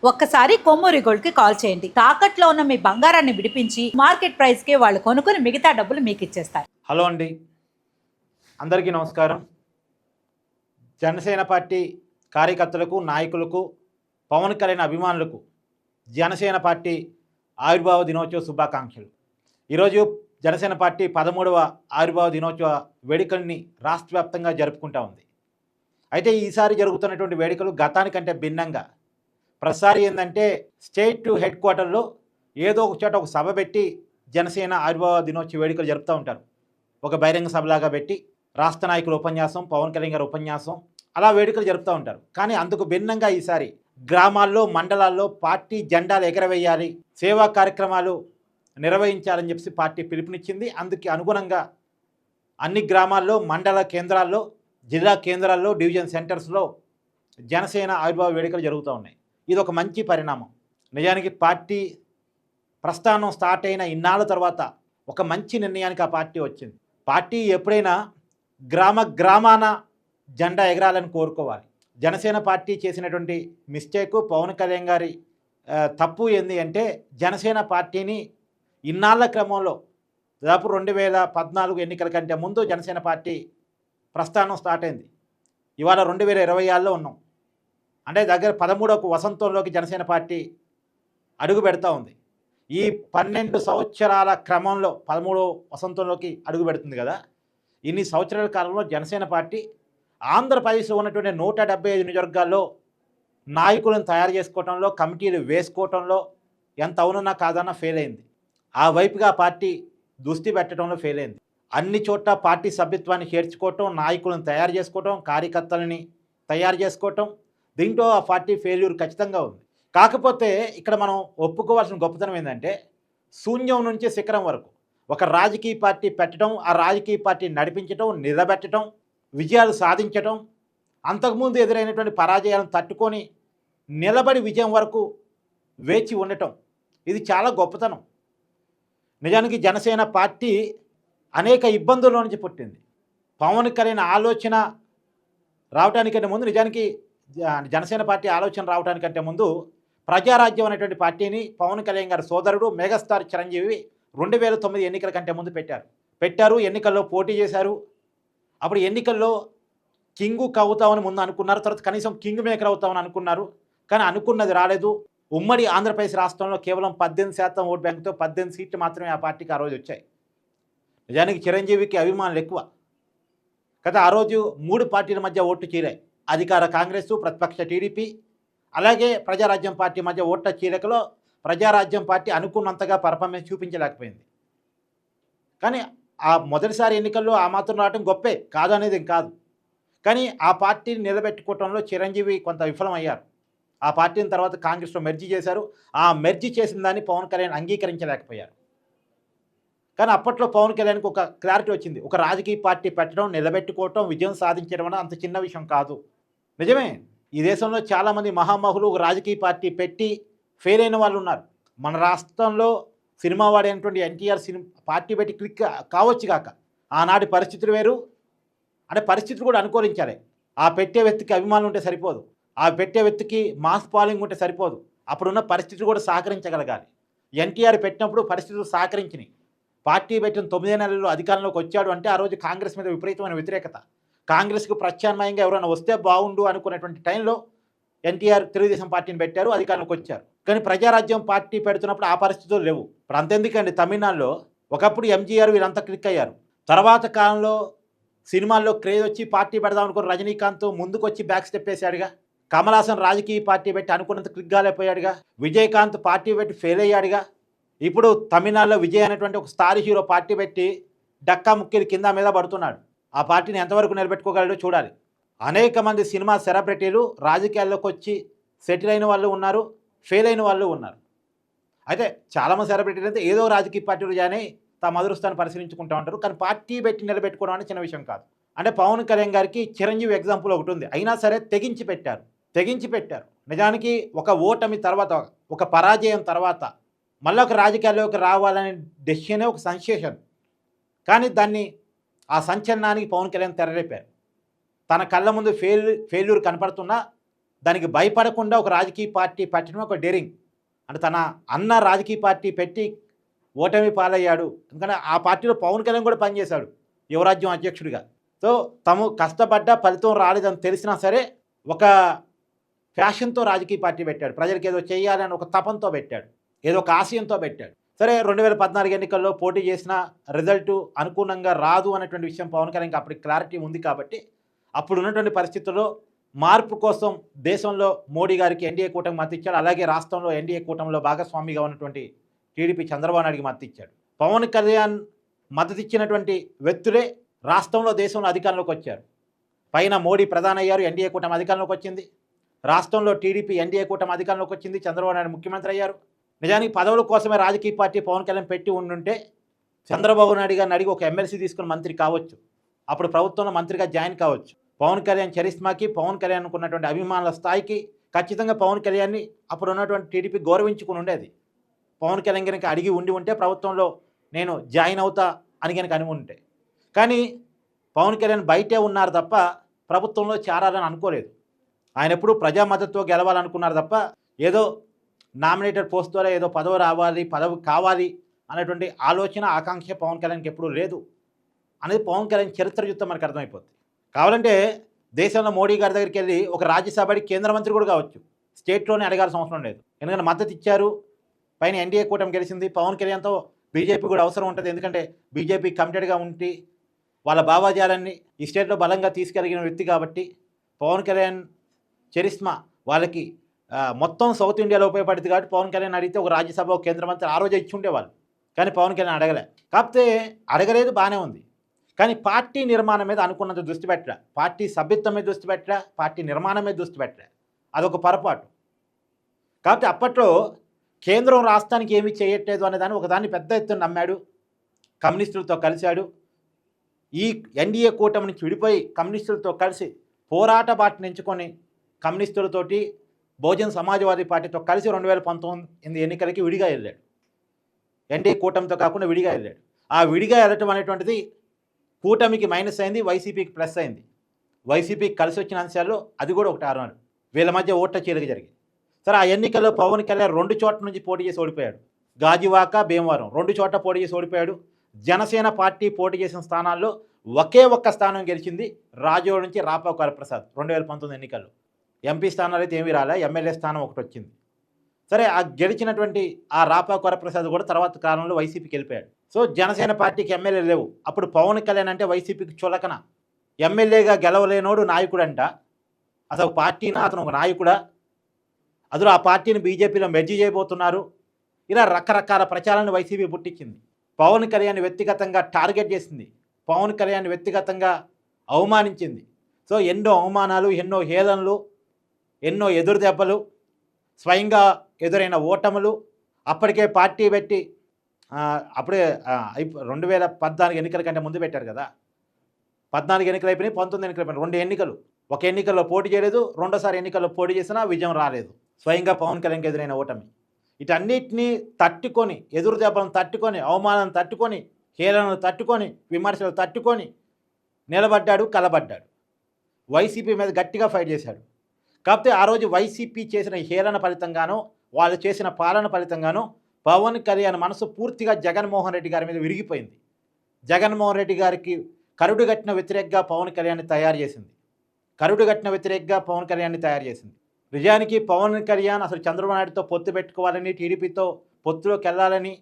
ఒక్కసారి కొమ్మూరి గోల్డ్ కి కాల్ చేయండి. తాకట్లో ఉన్న మీ బంగారాన్ని విడిపించి మార్కెట్ ప్రైస్ కి వాళ్ళు కొనుక్కుని మిగతా డబ్బులు మీకు ఇచ్చేస్తారు. హలో అండి, అందరికీ నమస్కారం. జనసేన పార్టీ కార్యకర్తలకు, నాయకులకు, పవన్ కళ్యాణ్ అభిమానులకు జనసేన పార్టీ ఆవిర్భావ దినోత్సవ శుభాకాంక్షలు. ఈరోజు జనసేన పార్టీ 13వ ఆవిర్భావ దినోత్సవ వేడుకల్ని రాష్ట్ర వ్యాప్తంగా జరుపుకుంటా ఉంది. అయితే ఈసారి జరుగుతున్నటువంటి వేడుకలు గతానికంటే భిన్నంగా ప్రతిసారి ఏంటంటే స్టేట్ హెడ్ క్వార్టర్లో ఏదో ఒక చోట ఒక సభ పెట్టి జనసేన ఆవిర్భావ దినోత్సవ వేడుకలు జరుపుతూ ఉంటారు. ఒక బహిరంగ సభలాగా పెట్టి రాష్ట్ర నాయకుల ఉపన్యాసం, పవన్ కళ్యాణ్ గారి ఉపన్యాసం, అలా వేడుకలు జరుపుతూ ఉంటారు. కానీ అందుకు భిన్నంగా ఈసారి గ్రామాల్లో, మండలాల్లో పార్టీ జెండాలు ఎగరవేయాలి, సేవా కార్యక్రమాలు నిర్వహించాలని చెప్పి పార్టీ పిలుపునిచ్చింది. అందుకు అనుగుణంగా అన్ని గ్రామాల్లో, మండల కేంద్రాల్లో, జిల్లా కేంద్రాల్లో, డివిజన్ సెంటర్స్లో జనసేన ఆవిర్భావ వేడుకలు జరుగుతూ ఉన్నాయి. ఇది ఒక మంచి పరిణామం. నిజానికి పార్టీ ప్రస్థానం స్టార్ట్ అయిన ఇన్నాళ్ళ తర్వాత ఒక మంచి నిర్ణయానికి ఆ పార్టీ వచ్చింది. పార్టీ ఎప్పుడైనా గ్రామాన జెండా ఎగరాలని కోరుకోవాలి. జనసేన పార్టీ చేసినటువంటి మిస్టేకు, పవన్ కళ్యాణ్ గారి తప్పు ఏంది అంటే, జనసేన పార్టీని ఇన్నాళ్ళ క్రమంలో దాదాపు 2014 ఎన్నికల కంటే ముందు జనసేన పార్టీ ప్రస్థానం స్టార్ట్ అయింది. ఇవాళ 2026లో ఉన్నాం. అంటే దగ్గర 13వ వసంతంలోకి జనసేన పార్టీ అడుగు పెడతా ఉంది. ఈ 12 సంవత్సరాల క్రమంలో 13వ వసంతంలోకి అడుగు పెడుతుంది కదా. ఇన్ని సంవత్సరాల కాలంలో జనసేన పార్టీ ఆంధ్రప్రదేశ్లో ఉన్నటువంటి 175 నియోజకవర్గాల్లో నాయకులను తయారు చేసుకోవడంలో, కమిటీలు వేసుకోవడంలో ఎంత అవునన్నా కాదన్నా ఫెయిల్ అయింది. ఆ వైపుగా పార్టీ దృష్టి పెట్టడంలో ఫెయిల్ అయింది. అన్ని చోట్ల పార్టీ సభ్యత్వాన్ని చేర్చుకోవటం, నాయకులను తయారు చేసుకోవటం, కార్యకర్తలని తయారు చేసుకోవటం, దీంట్లో ఆ పార్టీ ఫెయిల్యూర్ ఖచ్చితంగా ఉంది. కాకపోతే ఇక్కడ మనం ఒప్పుకోవాల్సిన గొప్పతనం ఏంటంటే, శూన్యం నుంచి శిఖరం వరకు ఒక రాజకీయ పార్టీ పెట్టడం, ఆ రాజకీయ పార్టీ నడిపించడం, నిలబెట్టడం, విజయాలు సాధించడం, అంతకుముందు ఎదురైనటువంటి పరాజయాలను తట్టుకొని నిలబడి విజయం వరకు వేచి ఉండటం, ఇది చాలా గొప్పతనం. నిజానికి జనసేన పార్టీ అనేక ఇబ్బందుల నుంచి పుట్టింది. పవన్ కళ్యాణ్ ఆలోచన రావడానికంటే ముందు, నిజానికి జనసేన పార్టీ ఆలోచన రావడానికంటే ముందు ప్రజారాజ్యం అనేటువంటి పార్టీని పవన్ కళ్యాణ్ గారి సోదరుడు మెగాస్టార్ చిరంజీవి 2009 ఎన్నికల కంటే ముందు పెట్టారు. ఎన్నికల్లో పోటీ చేశారు. అప్పుడు ఎన్నికల్లో కింగ్ అవుతామని ముందు అనుకున్నారు. తర్వాత కనీసం కింగ్ మేకర్ అవుతామని అనుకున్నారు. కానీ అనుకున్నది రాలేదు. ఉమ్మడి ఆంధ్రప్రదేశ్ రాష్ట్రంలో కేవలం 18% ఓటు బ్యాంకుతో 18 సీట్లు మాత్రమే ఆ పార్టీకి ఆ రోజు వచ్చాయి. నిజానికి చిరంజీవికి అభిమానులు ఎక్కువ కదా. ఆ రోజు 3 పార్టీల మధ్య ఓట్లు చీరాయి. అధికార కాంగ్రెస్, ప్రతిపక్ష టీడీపీ, అలాగే ప్రజారాజ్యం పార్టీ మధ్య ఓట్ల చీలికలో ప్రజారాజ్యం పార్టీ అనుకున్నంతగా పర్ఫార్మెన్స్ చూపించలేకపోయింది. కానీ ఆ మొదటిసారి ఎన్నికల్లో ఆ మాత్రం రావడం గొప్పే, కాదు అనేది కాదు. కానీ ఆ పార్టీని నిలబెట్టుకోవడంలో చిరంజీవి కొంత విఫలమయ్యారు. ఆ పార్టీని తర్వాత కాంగ్రెస్లో మెర్జీ చేశారు. ఆ మెర్జీ చేసిన దాన్ని పవన్ కళ్యాణ్ అంగీకరించలేకపోయారు. కానీ అప్పట్లో పవన్ కళ్యాణ్కి ఒక క్లారిటీ వచ్చింది. ఒక రాజకీయ పార్టీ పెట్టడం, నిలబెట్టుకోవటం, విజయం సాధించడం అనేది అంత చిన్న విషయం కాదు. నిజమే, ఈ దేశంలో చాలామంది మహామహులు ఒక రాజకీయ పార్టీ పెట్టి ఫెయిల్ అయిన వాళ్ళు ఉన్నారు. మన రాష్ట్రంలో సినిమా వాడైనటువంటి ఎన్టీఆర్ పార్టీ పెట్టి క్లిక్ కావచ్చు కాక, ఆనాటి పరిస్థితులు వేరు. అంటే పరిస్థితులు కూడా అనుకూలించాలి. ఆ పెట్టే వ్యక్తికి అభిమానులు ఉంటే సరిపోదు, ఆ పెట్టే వ్యక్తికి మాస్ ఫాలోయింగ్ ఉంటే సరిపోదు. అప్పుడున్న పరిస్థితులు కూడా సహకరించగలగాలి. ఎన్టీఆర్ పెట్టినప్పుడు పరిస్థితులు సహకరించినాయి. పార్టీ పెట్టిన 9 నెలల్లో అధికారంలోకి వచ్చాడు అంటే ఆ రోజు కాంగ్రెస్ మీద విపరీతమైన వ్యతిరేకత. కాంగ్రెస్కు ప్రత్యామ్నాయంగా ఎవరైనా వస్తే బాగుండు అనుకునేటువంటి టైంలో ఎన్టీఆర్ తెలుగుదేశం పార్టీని పెట్టారు, అధికారంలోకి వచ్చారు. కానీ ప్రజారాజ్యం పార్టీ పెడుతున్నప్పుడు ఆ పరిస్థితులు లేవు. ఇప్పుడు అంతెందుకండి, తమిళనాడులో ఒకప్పుడు ఎంజీఆర్ వీళ్ళంతా క్లిక్ అయ్యారు. తర్వాత కాలంలో సినిమాల్లో క్రేజ్ వచ్చి పార్టీ పెడదాం అనుకున్న రజనీకాంత్ ముందుకు వచ్చి బ్యాక్ స్టెప్ వేశాడుగా. కమల్ హాసన్ రాజకీయ పార్టీ పెట్టి అనుకున్నంత క్లిక్ కాలేకపోయాడుగా. విజయకాంత్ పార్టీ పెట్టి ఫెయిల్ అయ్యాడుగా. ఇప్పుడు తమిళనాడులో విజయ్ అనేటువంటి ఒక స్టార్ హీరో పార్టీ పెట్టి డక్కా ముక్కిరి కింద మీద పడుతున్నాడు. ఆ పార్టీని ఎంతవరకు నిలబెట్టుకోగలడో చూడాలి. అనేక మంది సినిమా సెలబ్రిటీలు రాజకీయాల్లోకి వచ్చి సెటిల్ అయిన వాళ్ళు ఉన్నారు, ఫెయిల్ అయిన వాళ్ళు ఉన్నారు. అయితే చాలామంది సెలబ్రిటీలు అయితే ఏదో రాజకీయ పార్టీలు జాయిన్ తమ అదృష్టాన్ని పరిశీలించుకుంటూ ఉంటారు. కానీ పార్టీ పెట్టి నిలబెట్టుకోవడం అనేది చిన్న విషయం కాదు. అంటే పవన్ కళ్యాణ్ గారికి చిరంజీవి ఎగ్జాంపుల్ ఒకటి ఉంది. అయినా సరే తెగించి పెట్టారు. నిజానికి ఒక ఓటమి తర్వాత, ఒక పరాజయం తర్వాత మళ్ళీ ఒక రాజకీయాల్లోకి రావాలనే డెసిషనే ఒక సెన్సేషన్. కానీ ఆ సంచలనానికి పవన్ కళ్యాణ్ తెరలేపారు. తన కళ్ళ ముందు ఫెయిల్యూర్ కనపడుతున్నా దానికి భయపడకుండా ఒక రాజకీయ పార్టీ పెట్టడం ఒక డేరింగ్. అంటే తన అన్న రాజకీయ పార్టీ పెట్టి ఓటమి పాలయ్యాడు. ఎందుకంటే ఆ పార్టీలో పవన్ కళ్యాణ్ కూడా పనిచేశాడు యువరాజ్యం అధ్యక్షుడిగా. సో తాము కష్టపడ్డ ఫలితం రాలేదని తెలిసినా సరే ఒక ఫ్యాషన్తో రాజకీయ పార్టీ పెట్టాడు. ప్రజలకు ఏదో చేయాలని ఒక తపంతో పెట్టాడు, ఏదో ఒక ఆశయంతో పెట్టాడు. సరే 2014 ఎన్నికల్లో పోటీ చేసిన రిజల్ట్ అనుకూలంగా రాదు అనేటువంటి విషయం పవన్ కళ్యాణ్కి అప్పటికి క్లారిటీ ఉంది కాబట్టి అప్పుడు ఉన్నటువంటి పరిస్థితుల్లో మార్పు కోసం దేశంలో మోడీ గారికి ఎన్డీఏ కూటమి మద్దతు ఇచ్చాడు. అలాగే రాష్ట్రంలో ఎన్డీఏ కూటమిలో భాగస్వామిగా ఉన్నటువంటి టీడీపీ చంద్రబాబు నాయుడికి మద్దతు ఇచ్చాడు. పవన్ కళ్యాణ్ మద్దతు ఇచ్చినటువంటి వ్యక్తులే రాష్ట్రంలో దేశంలో అధికారంలోకి వచ్చారు. పైన మోడీ ప్రధాని అయ్యారు, ఎన్డీఏ కూటమి అధికారంలోకి వచ్చింది. రాష్ట్రంలో టీడీపీ ఎన్డీఏ కూటమి అధికారంలోకి వచ్చింది, చంద్రబాబు నాయుడు ముఖ్యమంత్రి అయ్యారు. నిజానికి పదవుల కోసమే రాజకీయ పార్టీ పవన్ కళ్యాణ్ పెట్టి ఉండుంటే చంద్రబాబు నాయుడు గారిని అడిగి ఒక ఎమ్మెల్సీ తీసుకుని మంత్రి కావచ్చు, అప్పుడు ప్రభుత్వంలో మంత్రిగా జాయిన్ కావచ్చు. పవన్ కళ్యాణ్ చరిస్మాకి, పవన్ కళ్యాణ్కు ఉన్నటువంటి అభిమానుల స్థాయికి ఖచ్చితంగా పవన్ కళ్యాణ్ని అప్పుడు ఉన్నటువంటి టీడీపీ గౌరవించుకుని ఉండేది. పవన్ కళ్యాణ్ కనుక అడిగి ఉంటే ప్రభుత్వంలో నేను జాయిన్ అవుతా అని కనుక అని ఉంటే. కానీ పవన్ కళ్యాణ్ బయటే ఉన్నారు తప్ప ప్రభుత్వంలో చేరాలని అనుకోలేదు. ఆయన ఎప్పుడు ప్రజా మద్దతుతో గెలవాలనుకున్నారు తప్ప ఏదో నామినేటెడ్ పోస్ట్ ద్వారా ఏదో పదవి కావాలి అనేటువంటి ఆలోచన ఆకాంక్ష పవన్ కళ్యాణ్కి ఎప్పుడూ లేదు అనేది పవన్ కళ్యాణ్ చరిత్ర చూస్తే మనకు అర్థమైపోతుంది. కావాలంటే దేశంలో మోడీ గారి దగ్గరికి వెళ్ళి ఒక రాజ్యసభకి కేంద్ర మంత్రి కూడా కావచ్చు, స్టేట్లోనే అడగాల్సిన అవసరం లేదు. ఎందుకంటే మద్దతు ఇచ్చారు, పైన ఎన్డీఏ కూటమి గెలిచింది. పవన్ కళ్యాణ్తో బీజేపీ కూడా అవసరం ఉంటుంది, ఎందుకంటే బీజేపీ కమిటెడ్గా ఉండి వాళ్ళ భావాజాలాన్ని ఈ స్టేట్లో బలంగా తీసుకెళ్ళిన వ్యక్తి కాబట్టి పవన్ కళ్యాణ్ చరిస్మా వాళ్ళకి మొత్తం సౌత్ ఇండియాలో ఉపయోగపడుతుంది కాబట్టి పవన్ కళ్యాణ్ అడిగితే ఒక రాజ్యసభ ఒక కేంద్ర మంత్రి ఆ రోజే ఇచ్చి ఉండేవాళ్ళు. కానీ పవన్ కళ్యాణ్ అడగలే. కాకపోతే అడగలేదు, బాగానే ఉంది. కానీ పార్టీ నిర్మాణం మీద అనుకున్నంత దృష్టి పెట్టరా, పార్టీ సభ్యత్వం మీద దృష్టి పెట్టరా, పార్టీ నిర్మాణం మీద దృష్టి పెట్టరా, అదొక పొరపాటు. కాబట్టి అప్పట్లో కేంద్రం రాష్ట్రానికి ఏమీ చేయట్లేదు అనేదాన్ని ఒకదాన్ని పెద్ద ఎత్తున నమ్మాడు, కమ్యూనిస్టులతో కలిశాడు. ఈ ఎన్డీఏ కూటమి నుంచి విడిపోయి కమ్యూనిస్టులతో కలిసి పోరాట బాటను ఎంచుకొని కమ్యూనిస్టులతోటి బహుజన్ సమాజ్వాదీ పార్టీతో కలిసి 2019 ఎన్నికలకి విడిగా వెళ్ళాడు. ఎన్డీఏ కూటమితో కాకుండా విడిగా వెళ్ళాడు. ఆ విడిగా వెళ్ళటం అనేటువంటిది కూటమికి మైనస్ అయింది, వైసీపీకి ప్లస్ అయింది. వైసీపీకి కలిసి వచ్చిన అంశాల్లో అది కూడా ఒకటి ఆరు. వీళ్ళ మధ్య ఓట్ల చీలిక జరిగింది. సరే, ఆ ఎన్నికల్లో పవన్ కళ్యాణ్ 2 చోట్ల నుంచి పోటీ చేసి ఓడిపోయాడు. గాజువాక, భీమవరం 2 చోట్ల పోటీ చేసి ఓడిపోయాడు. జనసేన పార్టీ పోటీ చేసిన స్థానాల్లో ఒకే ఒక్క స్థానం గెలిచింది, రాజోడ్ నుంచి రాపాకు వరప్రసాద్. 2019 ఎన్నికల్లో ఎంపీ స్థానాలు అయితే ఏమీ రాలే, ఎమ్మెల్యే స్థానం ఒకటి వచ్చింది. సరే, ఆ గెలిచినటువంటి ఆ రాపాకు వరప్రసాద్ కూడా తర్వాత కాలంలో వైసీపీకి వెళ్ళిపోయాడు. సో జనసేన పార్టీకి ఎమ్మెల్యే లేవు. అప్పుడు పవన్ కళ్యాణ్ అంటే వైసీపీకి చులకన. ఎమ్మెల్యేగా గెలవలేనోడు నాయకుడంట. అసలు పార్టీనా, అతను ఒక నాయకుడా, అందులో ఆ పార్టీని బీజేపీలో మెర్జీ చేయబోతున్నారు. ఇలా రకరకాల ప్రచారాన్ని వైసీపీ పుట్టించింది. పవన్ కళ్యాణ్ వ్యక్తిగతంగా టార్గెట్ చేసింది, పవన్ కళ్యాణ్ వ్యక్తిగతంగా అవమానించింది. సో ఎన్నో అవమానాలు, ఎన్నో హేళనలు, ఎన్నో ఎదురు దెబ్బలు, స్వయంగా ఎదురైన ఓటములు. అప్పటికే పార్టీ పెట్టి అప్పుడే 2014 ఎన్నికల కంటే ముందు పెట్టారు కదా. 14 ఎన్నికలు అయిపోయినాయి, 19 ఎన్నికలు అయిపోయినాయి. 2 ఎన్నికలు, ఒక ఎన్నికల్లో పోటీ చేయలేదు, రెండోసారి ఎన్నికల్లో పోటీ చేసినా విజయం రాలేదు. స్వయంగా పవన్ కళ్యాణ్కి ఎదురైన ఓటమి. వీటన్నిటినీ తట్టుకొని, ఎదురు దెబ్బలను తట్టుకొని, అవమానాలను తట్టుకొని, హేళనలు తట్టుకొని, విమర్శలు తట్టుకొని నిలబడ్డాడు, కలబడ్డాడు. వైసీపీ మీద గట్టిగా ఫైట్ చేశాడు. కాకపోతే ఆ రోజు వైసీపీ చేసిన హేళన ఫలితంగానో, వాళ్ళు చేసిన పాలన ఫలితంగానో పవన్ కళ్యాణ్ మనసు పూర్తిగా జగన్మోహన్ రెడ్డి గారి మీద విరిగిపోయింది. జగన్మోహన్ రెడ్డి గారికి కరుడుగట్టిన వ్యతిరేకంగా పవన్ కళ్యాణ్ని తయారు చేసింది. కరుడుగట్టిన వ్యతిరేకంగా పవన్ కళ్యాణ్ని తయారు చేసింది. నిజానికి పవన్ కళ్యాణ్ అసలు చంద్రబాబు నాయుడుతో పొత్తు పెట్టుకోవాలని, టీడీపీతో పొత్తులోకి వెళ్ళాలని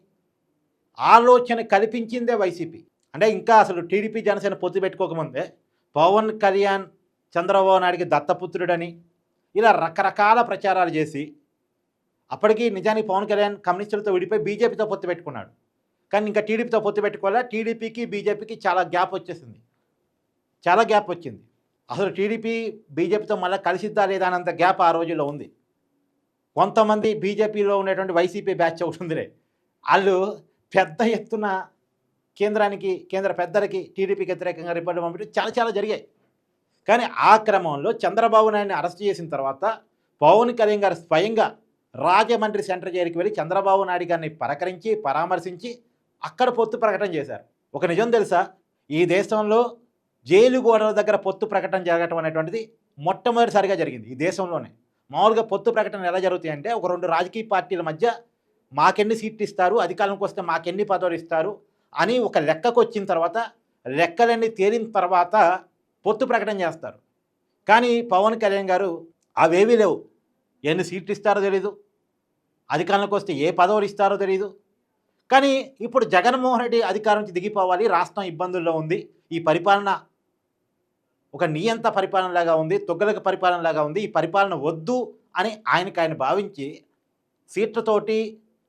ఆలోచన కల్పించిందే వైసీపీ. అంటే ఇంకా అసలు టీడీపీ జనసేన పొత్తు పెట్టుకోకముందే పవన్ కళ్యాణ్ చంద్రబాబు నాయుడికి దత్తపుత్రుడని ఇలా రకరకాల ప్రచారాలు చేసి, అప్పటికి నిజానికి పవన్ కళ్యాణ్ కమ్యూనిస్టులతో విడిపోయి బీజేపీతో పొత్తు పెట్టుకున్నాడు. కానీ ఇంకా టీడీపీతో పొత్తు పెట్టుకోవాలా, టీడీపీకి బీజేపీకి చాలా గ్యాప్ వచ్చేసింది, చాలా గ్యాప్ వచ్చింది. అసలు టీడీపీ బీజేపీతో మళ్ళీ కలిసిద్దా లేదా అన్నంత గ్యాప్ ఆ రోజుల్లో ఉంది. కొంతమంది బీజేపీలో ఉండేటువంటి వైసీపీ బ్యాచ్ ఒకటి ఉందిలే, వాళ్ళు పెద్ద ఎత్తున కేంద్ర పెద్దలకి టీడీపీకి వ్యతిరేకంగా రిపోర్ట్లు పంపించడం చాలా జరిగాయి. కానీ ఆ క్రమంలో చంద్రబాబు నాయుడిని అరెస్ట్ చేసిన తర్వాత పవన్ కళ్యాణ్ గారు స్వయంగా రాజమండ్రి సెంట్రల్ జైలుకి వెళ్ళి చంద్రబాబు నాయుడు గారిని పరామర్శించి అక్కడ పొత్తు ప్రకటన చేశారు. ఒక నిజం తెలుసా, ఈ దేశంలో జైలు గోడల దగ్గర పొత్తు ప్రకటన జరగటం అనేటువంటిది మొట్టమొదటిసారిగా జరిగింది ఈ దేశంలోనే. మామూలుగా పొత్తు ప్రకటనలు ఎలా జరుగుతాయి అంటే ఒక 2 రాజకీయ పార్టీల మధ్య మాకెన్ని సీట్లు ఇస్తారు, అధికారంలోకి వస్తే మాకెన్ని పదవులు ఇస్తారు అని ఒక లెక్కకొచ్చిన తర్వాత, లెక్కలన్నీ తేలిన తర్వాత పొత్తు ప్రకటన చేస్తారు. కానీ పవన్ కళ్యాణ్ గారు అవేవీ లేవు. ఎన్ని సీట్లు ఇస్తారో తెలీదు, అధికారంలోకి వస్తే ఏ పదవులు ఇస్తారో తెలీదు. కానీ ఇప్పుడు జగన్మోహన్ రెడ్డి అధికారం నుంచి దిగిపోవాలి, రాష్ట్రం ఇబ్బందుల్లో ఉంది, ఈ పరిపాలన ఒక నియంత పరిపాలనలాగా ఉంది, తుగ్గలక పరిపాలనలాగా ఉంది, ఈ పరిపాలన వద్దు అని ఆయన భావించి సీట్లతోటి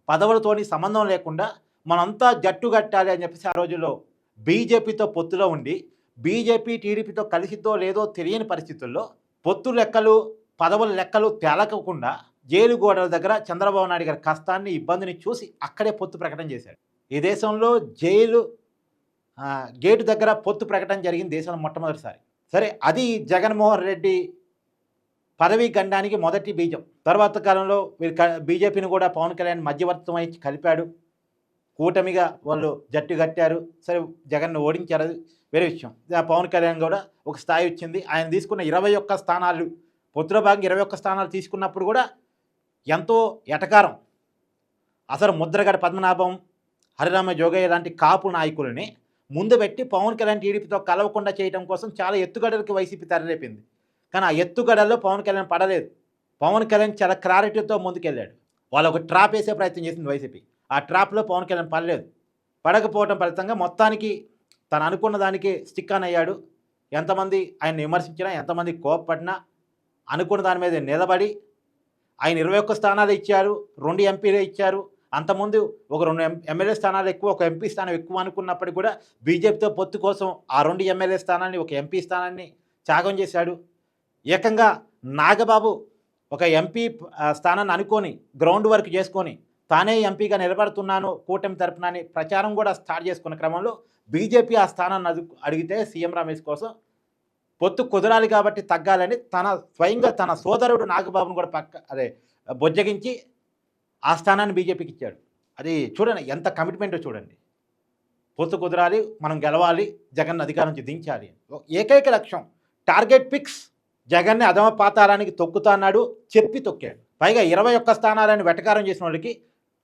పదవులతోని సంబంధం లేకుండా మనంతా జట్టు కట్టాలి అని చెప్పేసి ఆ రోజుల్లో బీజేపీతో పొత్తులో ఉండి, బీజేపీ టీడీపీతో కలిసిద్దో లేదో తెలియని పరిస్థితుల్లో పొత్తు లెక్కలు పదవుల లెక్కలు తేలకకుండా జైలు గోడల దగ్గర చంద్రబాబు నాయుడు గారి కష్టాన్ని ఇబ్బందిని చూసి అక్కడే పొత్తు ప్రకటన చేశాడు. ఈ దేశంలో జైలు గేటు దగ్గర పొత్తు ప్రకటన జరిగింది దేశంలో మొట్టమొదటిసారి. సరే, అది జగన్మోహన్ రెడ్డి పదవీ గండానికి మొదటి బీజం. తర్వాత కాలంలో బీజేపీని కూడా పవన్ కళ్యాణ్ మధ్యవర్తమై కలిపాడు, కూటమిగా వాళ్ళు జట్టు కట్టారు. సరే, జగన్ను ఓడించారు, అది వేరే విషయం. పవన్ కళ్యాణ్ కూడా ఒక స్థాయి వచ్చింది. ఆయన తీసుకున్న 21 స్థానాలు, పొత్తులో భాగంగా 21 స్థానాలు తీసుకున్నప్పుడు కూడా ఎంతో ఎటకారం. అసలు ముద్రగడ పద్మనాభం, హరిరామ జోగయ్య లాంటి కాపు నాయకులని ముందు పెట్టి పవన్ కళ్యాణ్ టీడీపీతో కలవకుండా చేయడం కోసం చాలా ఎత్తుగడలకి వైసీపీ తెరలేపింది. కానీ ఆ ఎత్తుగడల్లో పవన్ కళ్యాణ్ పడలేదు. పవన్ కళ్యాణ్ చాలా క్లారిటీతో ముందుకెళ్ళాడు. వాళ్ళు ఒక ట్రాప్ వేసే ప్రయత్నం చేసింది వైసీపీ. ఆ ట్రాప్లో పవన్ కళ్యాణ్ పడలేదు. పడకపోవడం ఫలితంగా మొత్తానికి తను అనుకున్న దానికి స్టిక్ ఆన్ అయ్యాడు. ఎంతమంది ఆయన విమర్శించినా, ఎంతమంది కోప్పడినా అనుకున్న దాని మీద నిలబడి ఆయన 21 స్థానాలు ఇచ్చారు, 2 ఎంపీలే ఇచ్చారు. అంతకుముందు ఒక 2 ఎమ్మెల్యే స్థానాలు ఎక్కువ, ఒక ఎంపీ స్థానం ఎక్కువ అనుకున్నప్పటికీ కూడా బీజేపీతో పొత్తు కోసం ఆ 2 ఎమ్మెల్యే స్థానాన్ని, ఒక ఎంపీ స్థానాన్ని త్యాగం చేశాడు. ఏకంగా నాగబాబు ఒక ఎంపీ స్థానాన్ని అనుకొని గ్రౌండ్ వర్క్ చేసుకొని తానే ఎంపీగా నిలబడుతున్నాను కూటమి తరపున అని ప్రచారం కూడా స్టార్ట్ చేసుకున్న క్రమంలో బీజేపీ ఆ స్థానాన్ని అడిగితే సీఎం రమేష్ కోసం పొత్తు కుదరాలి కాబట్టి తగ్గాలని స్వయంగా తన సోదరుడు నాగబాబును కూడా బొజ్జగించి ఆ స్థానాన్ని బీజేపీకి ఇచ్చాడు. అది చూడండి, ఎంత కమిట్మెంటో చూడండి. పొత్తు కుదరాలి, మనం గెలవాలి, జగన్ అధికారం నుంచి దించాలి. ఏకైక లక్ష్యం, టార్గెట్ ఫిక్స్. జగన్ని అధమ పాతాళానికి తొక్కుతాన్నాడు, చెప్పి తొక్కాడు. పైగా 21 స్థానాలను వెటకారం చేసిన వాళ్ళకి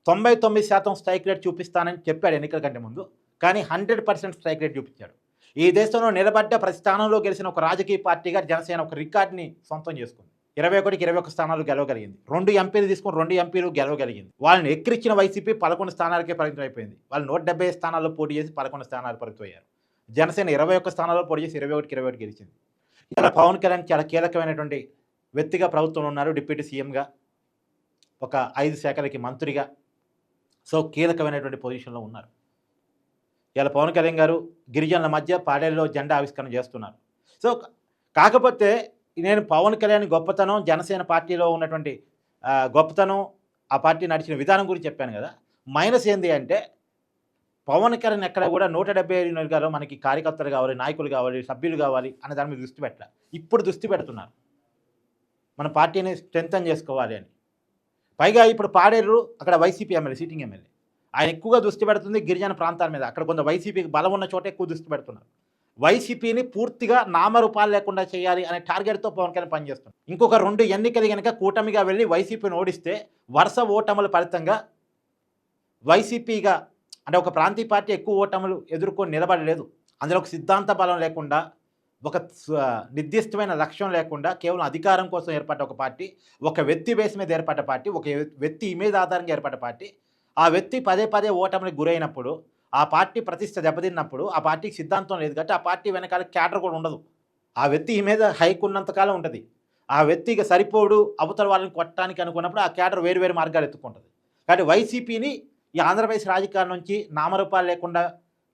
99% స్ట్రైక్ రేట్ చూపిస్తానని చెప్పాడు ఎన్నికల కంటే ముందు. కానీ 100% స్ట్రైక్ రేట్ చూపించాడు. ఈ దేశంలో నిలబడ్డ ప్రతి స్థానంలో గెలిచిన ఒక రాజకీయ పార్టీగా జనసేన ఒక రికార్డుని సొంతం చేసుకుంది. 21కి 21 స్థానాలు గెలవగలిగింది. 2 ఎంపీలు తీసుకుని 2 ఎంపీలు గెలవగలిగింది. వాళ్ళని ఎక్కిరిచ్చిన వైసీపీ 11 స్థానాలకే పరిమితం అయిపోయింది. వాళ్ళు 170 స్థానాల్లో పోటీ చేసి 11 స్థానాలు పరిమితమయ్యారు. జనసేన 21 స్థానాల్లో పోటీ చేసి 21కి 21 గెలిచింది. ఇలా పవన్ కళ్యాణ్ చాలా కీలకమైనటువంటి వ్యక్తిగా ప్రభుత్వంలో ఉన్నారు. డిప్యూటీ సీఎంగా, ఒక 5 శాఖలకి మంత్రిగా, సో కీలకమైనటువంటి పొజిషన్లో ఉన్నారు. ఇలా పవన్ కళ్యాణ్ గారు గిరిజనుల మధ్య పాడేరులో జెండా ఆవిష్కరణ చేస్తున్నారు. సో కాకపోతే నేను పవన్ కళ్యాణ్ గొప్పతనం, జనసేన పార్టీలో ఉన్నటువంటి గొప్పతనం, ఆ పార్టీ నడిచిన విధానం గురించి చెప్పాను కదా. మైనస్ ఏంది అంటే పవన్ కళ్యాణ్ ఎక్కడ కూడా 175 నియోజకవర్గాల్లో మనకి కార్యకర్తలు కావాలి, నాయకులు కావాలి, సభ్యులు కావాలి అనే దాని మీద దృష్టి పెట్టాలి. ఇప్పుడు దృష్టి పెడుతున్నారు, మన పార్టీని స్ట్రెంథన్ చేసుకోవాలి అని. పైగా ఇప్పుడు పాడేరు అక్కడ వైసీపీ ఎమ్మెల్యే, సిట్టింగ్ ఎమ్మెల్యే, ఆయన ఎక్కువగా దృష్టి పెడుతుంది గిరిజన ప్రాంతాల మీద. అక్కడ కొంత వైసీపీకి బలం ఉన్న చోట ఎక్కువ దృష్టి పెడుతున్నారు. వైసీపీని పూర్తిగా నామరూపాలు లేకుండా చేయాలి అనే టార్గెట్తో పవన్ కళ్యాణ్ పనిచేస్తున్నారు. ఇంకొక 2 ఎన్నికలు కనుక కూటమిగా వెళ్ళి వైసీపీని ఓడిస్తే వరుస ఓటముల ఫలితంగా వైసీపీగా అంటే ఒక ప్రాంతీయ పార్టీ ఎక్కువ ఓటములు ఎదుర్కొని నిలబడలేదు. అందులో ఒక సిద్ధాంత బలం లేకుండా, ఒక నిర్దిష్టమైన లక్ష్యం లేకుండా, కేవలం అధికారం కోసం ఏర్పడ్డ ఒక పార్టీ, ఒక వ్యక్తి బేస్ మీద ఏర్పడ్డ పార్టీ, ఒక వ్యక్తి ఇమేజ్ ఆధారంగా ఏర్పడ్డ పార్టీ, ఆ వ్యక్తి పదే ఓటమికి గురైనప్పుడు, ఆ పార్టీ ప్రతిష్ట దెబ్బతిన్నప్పుడు, ఆ పార్టీకి సిద్ధాంతం లేదు కాబట్టి ఆ పార్టీ వెనకాల క్యాడర్ కూడా ఉండదు. ఆ వ్యక్తి ఇమేజ్ హైక్ ఉన్నంతకాలం ఉంటుంది. ఆ వ్యక్తికి సరిపోడు అవతల వాళ్ళని కొట్టడానికి అనుకున్నప్పుడు ఆ క్యాడర్ వేరు మార్గాలు ఎత్తుకుంటుంది. కాబట్టి వైసీపీని ఈ ఆంధ్రప్రదేశ్ రాజకీయాల నుంచి నామరూపాలు లేకుండా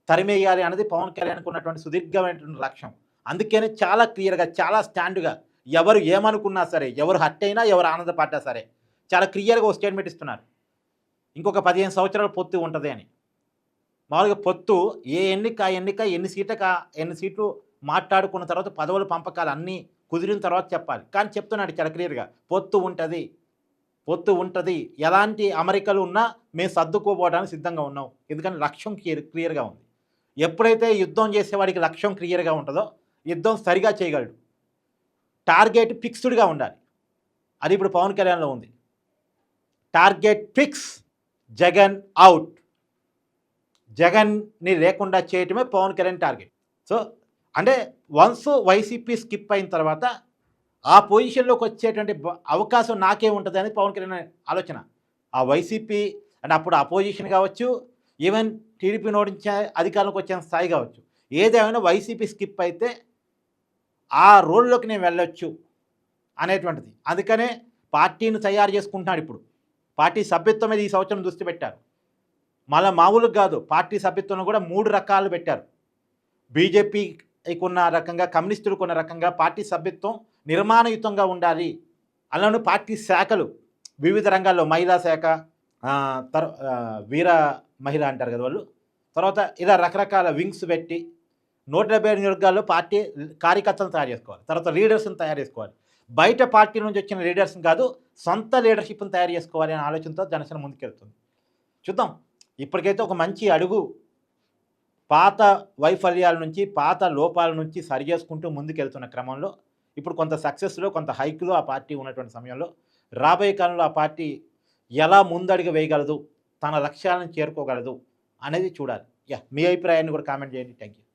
తరిమేయాలి అనేది పవన్ కళ్యాణ్కి ఉన్నటువంటి సుదీర్ఘమైనటువంటి లక్ష్యం. అందుకనే చాలా క్లియర్గా, చాలా స్టాండ్గా, ఎవరు ఏమనుకున్నా సరే, ఎవరు హట్ అయినా, ఎవరు ఆనందపడ్డా సరే, చాలా క్లియర్గా ఒక స్టేట్మెంట్ ఇస్తున్నారు. ఇంకొక 15 సంవత్సరాలు పొత్తు ఉంటుంది అని. మామూలుగా పొత్తు ఎన్నిక ఎన్ని సీట్లు మాట్లాడుకున్న తర్వాత పదవుల పంపకాలు అన్నీ కుదిరిన తర్వాత చెప్పాలి. కానీ చెప్తున్నాడు చాలా క్లియర్గా, పొత్తు ఉంటుంది, ఎలాంటి అమరికలు ఉన్నా మేము సర్దుకోపోవడానికి సిద్ధంగా ఉన్నాం. ఎందుకంటే లక్ష్యం క్లియర్గా ఉంది. ఎప్పుడైతే యుద్ధం చేసేవాడికి లక్ష్యం క్లియర్గా ఉంటుందో యుద్ధం సరిగా చేయగలడు. టార్గెట్ ఫిక్స్డ్గా ఉండాలి. అది ఇప్పుడు పవన్ కళ్యాణ్లో ఉంది. Target fix, Jagan out. జగన్ని లేకుండా చేయటమే పవన్ కళ్యాణ్ టార్గెట్. సో అంటే వన్స్ వైసీపీ స్కిప్ అయిన తర్వాత ఆ పొజిషన్లోకి వచ్చేటువంటి అవకాశం నాకేముంటుంది అనేది పవన్ కళ్యాణ్ ఆలోచన. ఆ వైసీపీ అంటే అప్పుడు అపోజిషన్ కావచ్చు, ఈవెన్ టీడీపీ నోడించే అధికారంలోకి వచ్చే స్థాయి కావచ్చు, ఏదేమైనా వైసీపీ స్కిప్ అయితే ఆ రోల్లోకి నేను వెళ్ళొచ్చు అనేటువంటిది. అందుకనే పార్టీని తయారు చేసుకుంటున్నాడు. ఇప్పుడు పార్టీ సభ్యత్వం మీద ఈ సంవత్సరం దృష్టి పెట్టారు. మళ్ళీ మామూలుగా కాదు, పార్టీ సభ్యత్వంలో కూడా 3 రకాలు పెట్టారు. బీజేపీకి ఉన్న రకంగా, కమ్యూనిస్టులకు ఉన్న రకంగా పార్టీ సభ్యత్వం నిర్మాణయుతంగా ఉండాలి. అలానే పార్టీ శాఖలు వివిధ రంగాల్లో మహిళా శాఖ, వీర మహిళ అంటారు కదా వాళ్ళు, తర్వాత ఇలా రకరకాల వింగ్స్ పెట్టి 175 నియోజకవర్గాల్లో పార్టీ కార్యకర్తలను తయారు చేసుకోవాలి. తర్వాత లీడర్స్ని తయారు చేసుకోవాలి. బయట పార్టీ నుంచి వచ్చిన లీడర్స్ని కాదు, సొంత లీడర్షిప్ని తయారు చేసుకోవాలి అనే ఆలోచనతో జనసేన ముందుకెళ్తుంది. చూద్దాం. ఇప్పటికైతే ఒక మంచి అడుగు పాత వైఫల్యాల నుంచి, పాత లోపాల నుంచి సరి చేసుకుంటూ ముందుకెళ్తున్న క్రమంలో ఇప్పుడు కొంత సక్సెస్లో, కొంత హైక్లో ఆ పార్టీ ఉన్నటువంటి సమయంలో రాబోయే కాలంలో ఆ పార్టీ ఎలా ముందడుగు వేయగలదు, తన లక్ష్యాలను చేరుకోగలదు అనేది చూడాలి. మీ అభిప్రాయాన్ని కూడా కామెంట్ చేయండి. Thank you.